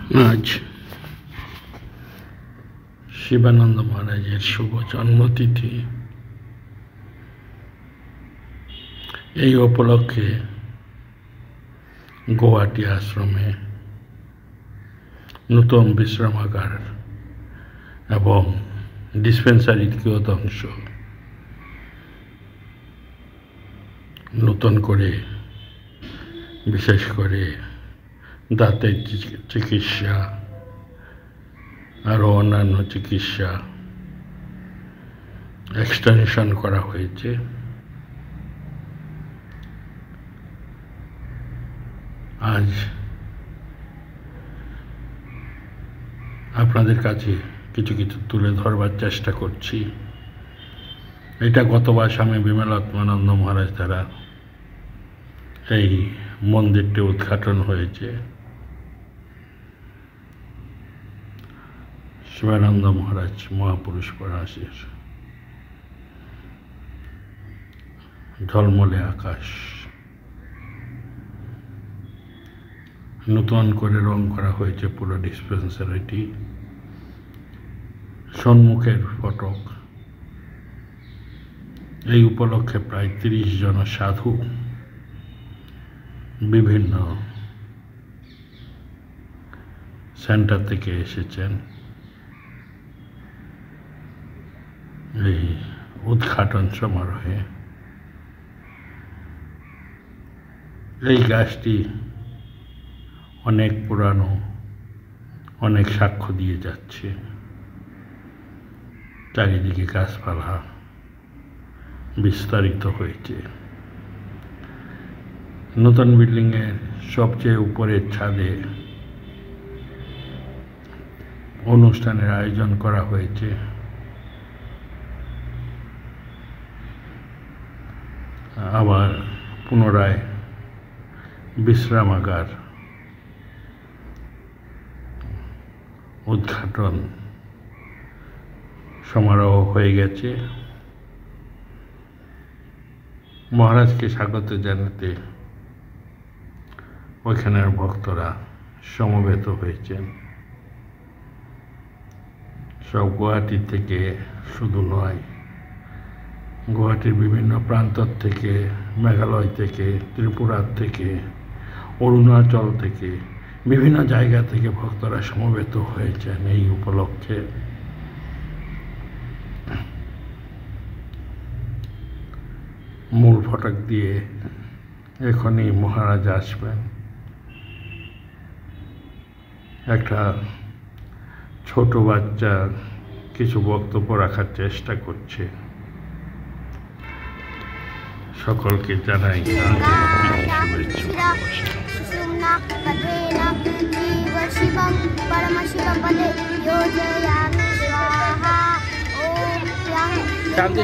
আজ শিবানন্দ মহারাজের শুভ জন্মতিথি। এই উপলক্ষে গুয়াহাটি আশ্রমে নতুন বিশ্রামাগার এবং ডিসপেন্সারির কিয়দংশ নতুন করে, বিশেষ করে দাঁতের চিকিৎসা আরও অন্যান্য চিকিৎসা এক্সটেনশন করা হয়েছে। আজ আপনাদের কাছে কিছু তুলে ধরবার চেষ্টা করছি। এটা গতবার স্বামী বিমলাত্মানন্দ মহারাজ দ্বারা এই মন্দিরটি উদ্ঘাটন হয়েছে। শিবানন্দ মহারাজ মহাপুরুষ পরাশির ঝলমলে আকাশ নতুন করে রং করা হয়েছে পুরো ডিসপেন্সারিটি। সম্মুখের ফটক, এই উপলক্ষে প্রায় 30 জন সাধু বিভিন্ন সেন্টার থেকে এসেছেন এই উদ্ঘাটন সমারোহে। এই গাছটি অনেক পুরানো, অনেক সাক্ষ্য দিয়ে যাচ্ছে। চারিদিকে গাছপালা বিস্তারিত হয়েছে। নতুন বিল্ডিংয়ের সবচেয়ে উপরের ছাদে অনুষ্ঠানের আয়োজন করা হয়েছে। আবার পুনরায় বিশ্রামাগার উদ্ঘাটন সমারোহ হয়ে গেছে। মহারাজকে স্বাগত জানাতে ওইখানের ভক্তরা সমবেত হয়েছেন। সব গুয়াহাটি থেকে শুধু নয়, গুয়াহাটির বিভিন্ন প্রান্ত থেকে, মেঘালয় থেকে, ত্রিপুরা থেকে, অরুণাচল থেকে, বিভিন্ন জায়গা থেকে ভক্তরা সমবেত হয়েছেন এই উপলক্ষে। মূল ফটক দিয়ে এখনই মহারাজ আসবেন। একটা ছোট বাচ্চা কিছু বক্তব্য রাখার চেষ্টা করছে। সকলকে জানাই শান্তি